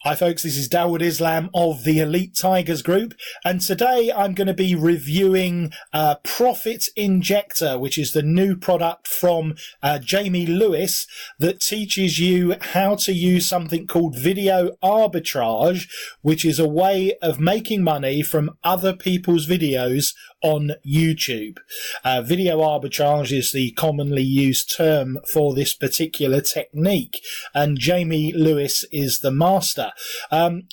Hi folks, this is Dawood Islam of the Elite Tigers Group, and today I'm going to be reviewing Profit Injector, which is the new product from Jamie Lewis that teaches you how to use something called video arbitrage, which is a way of making money from other people's videos on YouTube. Video arbitrage is the commonly used term for this particular technique, and Jamie Lewis is the master.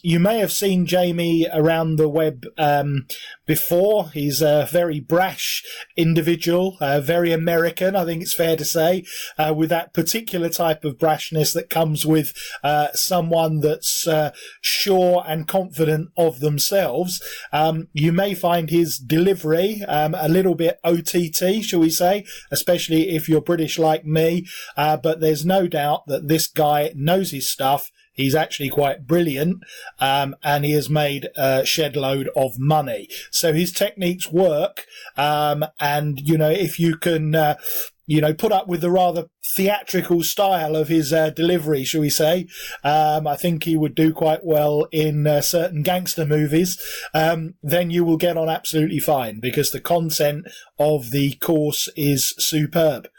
You may have seen Jamie around the web before. He's a very brash individual, very American, I think it's fair to say, with that particular type of brashness that comes with someone that's sure and confident of themselves. You may find his delivery a little bit OTT, shall we say, especially if you're British like me, but there's no doubt that this guy knows his stuff. He's actually quite brilliant, and he has made a shed load of money. So his techniques work, and, you know, if you can, put up with the rather theatrical style of his delivery, shall we say, I think he would do quite well in certain gangster movies, then you will get on absolutely fine, because the content of the course is superb.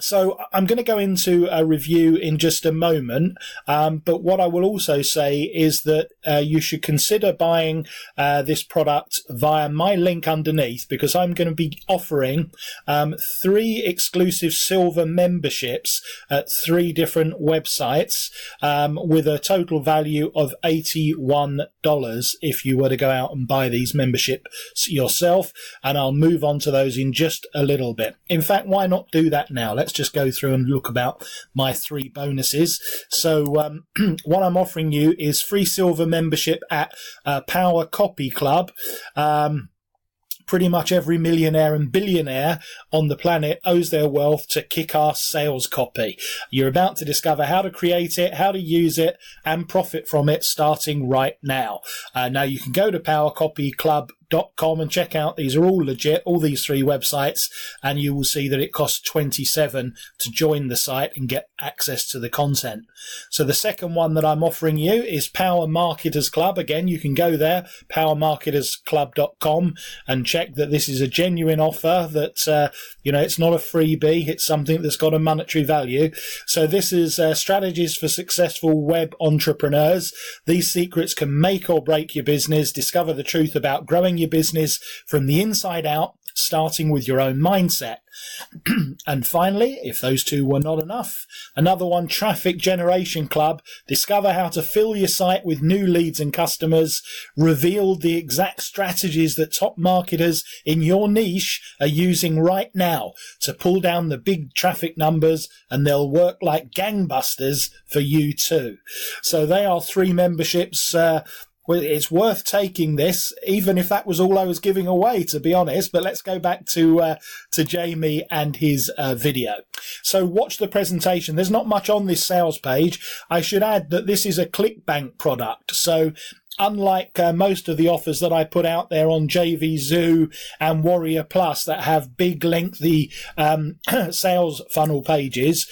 So I'm going to go into a review in just a moment, but what I will also say is that you should consider buying this product via my link underneath, because I'm going to be offering 3 exclusive silver memberships at 3 different websites with a total value of $81 if you were to go out and buy these memberships yourself, and I'll move on to those in just a little bit. In fact, why not do that now? Let's just go through and look about my 3 bonuses. So what I'm offering you is free silver membership at Power Copy Club. Pretty much every millionaire and billionaire on the planet owes their wealth to kick-ass sales copy. You're about to discover how to create it, how to use it, and profit from it starting right now. Now you can go to powercopyclub.com and check out. These are all legit, all these 3 websites, and you will see that it costs $27 to join the site and get access to the content. So the second one that I'm offering you is Power Marketers Club. Again, you can go there, powermarketersclub.com, and check that this is a genuine offer, that it's not a freebie, it's something that's got a monetary value. So this is strategies for successful web entrepreneurs. These secrets can make or break your business. Discover the truth about growing your business from the inside out, starting with your own mindset. And finally, if those 2 were not enough, another one, Traffic Generation Club. Discover how to fill your site with new leads and customers. Reveal the exact strategies that top marketers in your niche are using right now to pull down the big traffic numbers, and they'll work like gangbusters for you too. So they are 3 memberships. Well, it's worth taking this, even if that was all I was giving away, to be honest. But let's go back to Jamie and his video. So watch the presentation. There's not much on this sales page. I should add that this is a ClickBank product. So unlike most of the offers that I put out there on JVZoo and Warrior Plus that have big, lengthy sales funnel pages,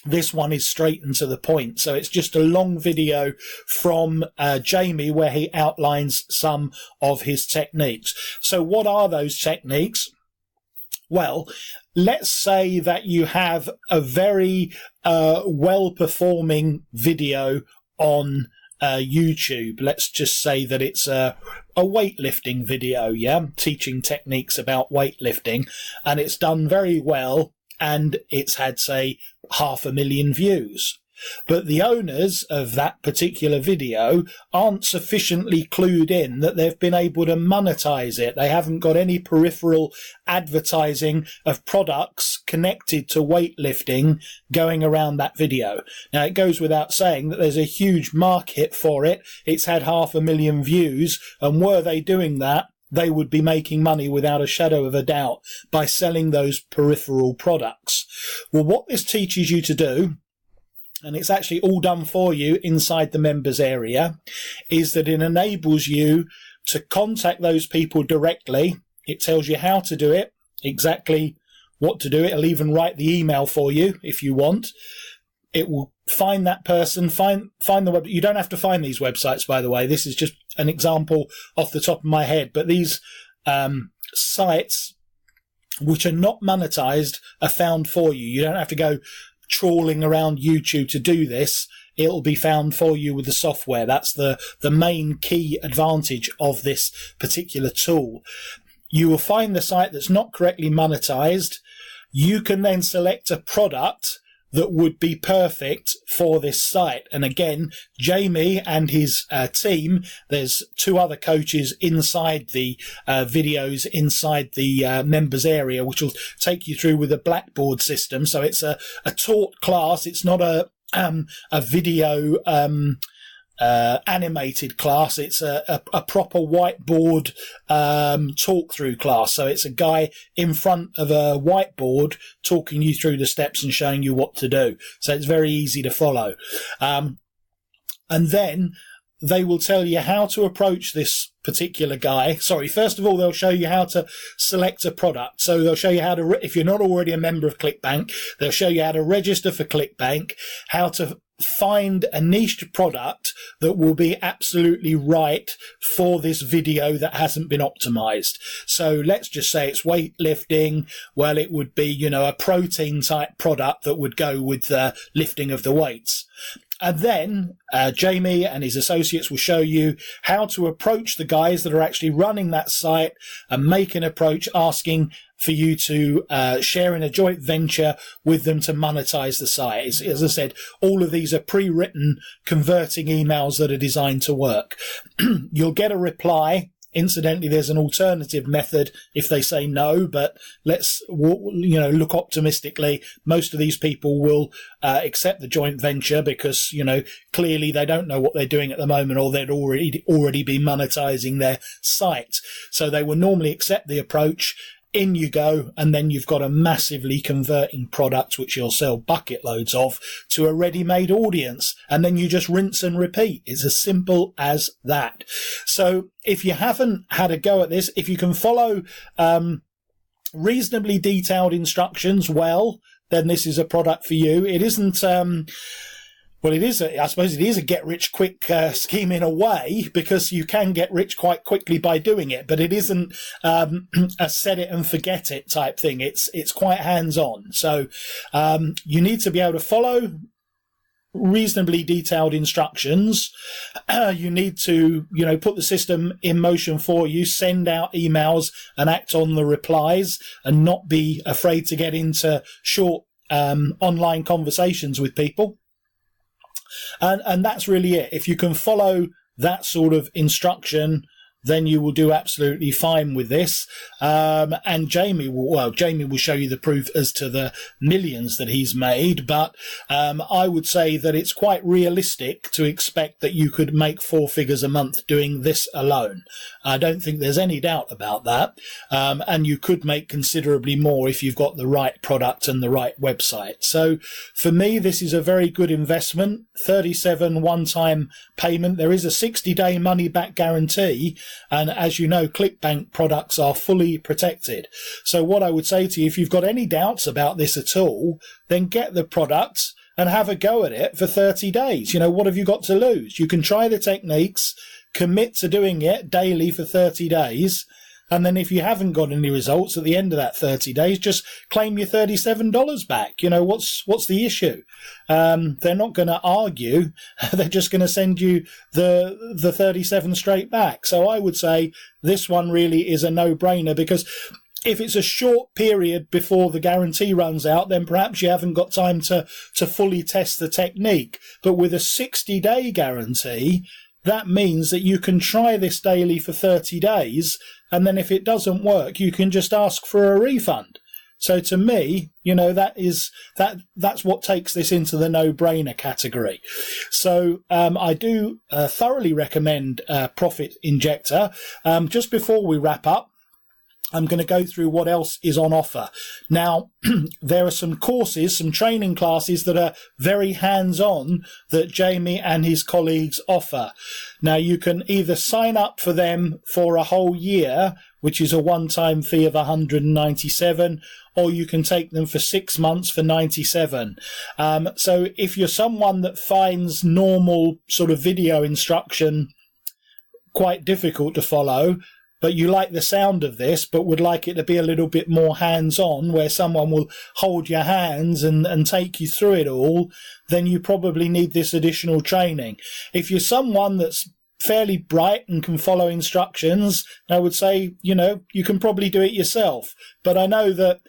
this one is straight and to the point. So it's just a long video from Jamie where he outlines some of his techniques. So what are those techniques? Well, let's say that you have a very well-performing video on YouTube. Let's just say that it's a weightlifting video, teaching techniques about weightlifting, and it's done very well, and it's had, say, 500,000 views. But the owners of that particular video aren't sufficiently clued in that they've been able to monetize it. They haven't got any peripheral advertising of products connected to weightlifting going around that video. Now, it goes without saying that there's a huge market for it. It's had 500,000 views, and were they doing that, they would be making money without a shadow of a doubt by selling those peripheral products. Well, what this teaches you to do, and it's actually all done for you inside the members area, is that it enables you to contact those people directly. It tells you how to do it, exactly what to do. It'll even write the email for you if you want. it will find that person, find the web. You don't have to find these websites, by the way. This is just an example off the top of my head. But these sites which are not monetized are found for you. You don't have to go trawling around YouTube to do this. It'll be found for you with the software. That's the main key advantage of this particular tool. You will find the site that's not correctly monetized. You can then select a product that would be perfect for this site. And again, Jamie and his team, there's 2 other coaches inside the videos, inside the members area, which will take you through with a Blackboard system. So it's a taught class. It's not a video animated class. It's a proper whiteboard talk through class. So it's a guy in front of a whiteboard talking you through the steps and showing you what to do. So it's very easy to follow. And then they will tell you how to approach this particular guy. Sorry, first of all, they'll show you how to select a product. So they'll show you how to, if you're not already a member of ClickBank, they'll show you how to register for ClickBank, how to find a niche product that will be absolutely right for this video that hasn't been optimized. So let's just say it's weightlifting. Well, it would be, a protein type product that would go with the lifting of the weights. And then Jamie and his associates will show you how to approach the guys that are actually running that site and make an approach asking for you to share in a joint venture with them to monetize the site. As I said, all of these are pre-written converting emails that are designed to work. You'll get a reply. Incidentally, there's an alternative method if they say no, but let's, look optimistically. Most of these people will accept the joint venture because, clearly they don't know what they're doing at the moment, or they'd already be monetizing their site. So they will normally accept the approach. In you go, and then you've got a massively converting product which you'll sell bucket loads of to a ready-made audience, and then you just rinse and repeat. It's as simple as that. So if you haven't had a go at this, if you can follow reasonably detailed instructions well, then this is a product for you. It isn't I suppose it is a get-rich-quick scheme in a way, because you can get rich quite quickly by doing it, but it isn't a set-it-and-forget-it type thing. It's quite hands-on. So you need to be able to follow reasonably detailed instructions. You need to, put the system in motion for you, send out emails and act on the replies, and not be afraid to get into short online conversations with people. And that's really it. If you can follow that sort of instruction, then you will do absolutely fine with this. And Jamie will show you the proof as to the millions that he's made. But I would say that it's quite realistic to expect that you could make 4 figures a month doing this alone. I don't think there's any doubt about that. And you could make considerably more if you've got the right product and the right website. So for me, this is a very good investment. 37 one-time payment. There is a 60-day money-back guarantee. And as you know, ClickBank products are fully protected. So what I would say to you, if you've got any doubts about this at all, then get the product and have a go at it for 30 days. What have you got to lose? You can try the techniques, commit to doing it daily for 30 days. And then if you haven't got any results at the end of that 30 days, just claim your $37 back. What's the issue? They're not going to argue. They're just going to send you the 37 straight back. So I would say this one really is a no-brainer, because if it's a short period before the guarantee runs out, then perhaps you haven't got time to fully test the technique. But with a 60-day guarantee, that means that you can try this daily for 30 days, and then if it doesn't work, you can just ask for a refund. So to me, that's what takes this into the no-brainer category. So I do thoroughly recommend Profit Injector. Just before we wrap up, I'm going to go through what else is on offer. Now, there are some courses, some training classes that are very hands-on that Jamie and his colleagues offer. Now, you can either sign up for them for a whole year, which is a one-time fee of $197, or you can take them for 6 months for $97. So if you're someone that finds normal sort of video instruction quite difficult to follow, but you like the sound of this, but would like it to be a little bit more hands-on, where someone will hold your hands and take you through it all, then you probably need this additional training. If you're someone that's fairly bright and can follow instructions, I would say, you know, you can probably do it yourself. But I know that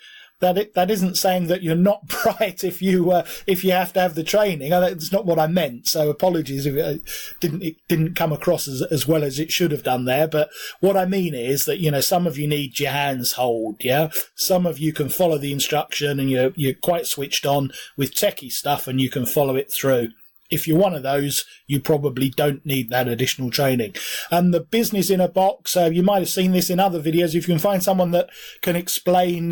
isn't saying that you're not bright if you have to have the training. That's not what I meant. So apologies if it didn't come across as well as it should have done there. But what I mean is that, you know, some of you need your hands hold. Yeah. Some of you can follow the instruction and you're quite switched on with techie stuff and you can follow it through. If you're one of those, you probably don't need that additional training. And the business in a box, you might have seen this in other videos. If you can find someone that can explain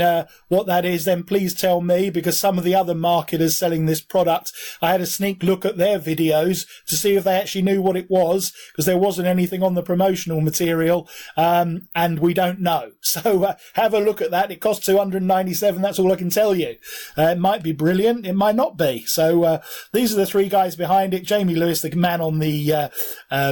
what that is, then please tell me, because some of the other marketers selling this product, I had a sneak look at their videos to see if they actually knew what it was, because there wasn't anything on the promotional material, and we don't know. So have a look at that. It costs $297. That's all I can tell you. It might be brilliant. It might not be. So these are the three guys behind it: Jamie Lewis, the man on the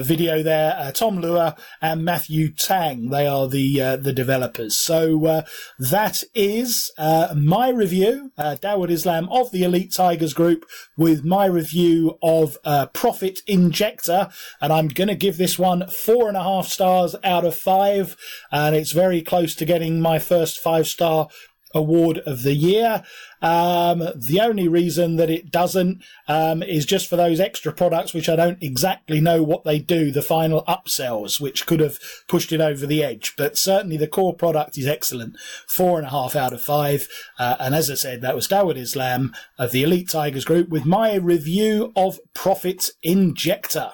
video there, Tom Lua and Matthew Tang. They are the developers. So that is my review, Dawud Islam of the Elite Tigers Group, with my review of Profit Injector, and I'm going to give this one 4.5 stars out of 5, and it's very close to getting my first 5-star award of the year. The only reason that it doesn't is just for those extra products, which I don't exactly know what they do, the final upsells, which could have pushed it over the edge. But certainly the core product is excellent. 4.5 out of 5. And as I said, that was Dawud Islam of the Elite Tigers Group with my review of Profit Injector.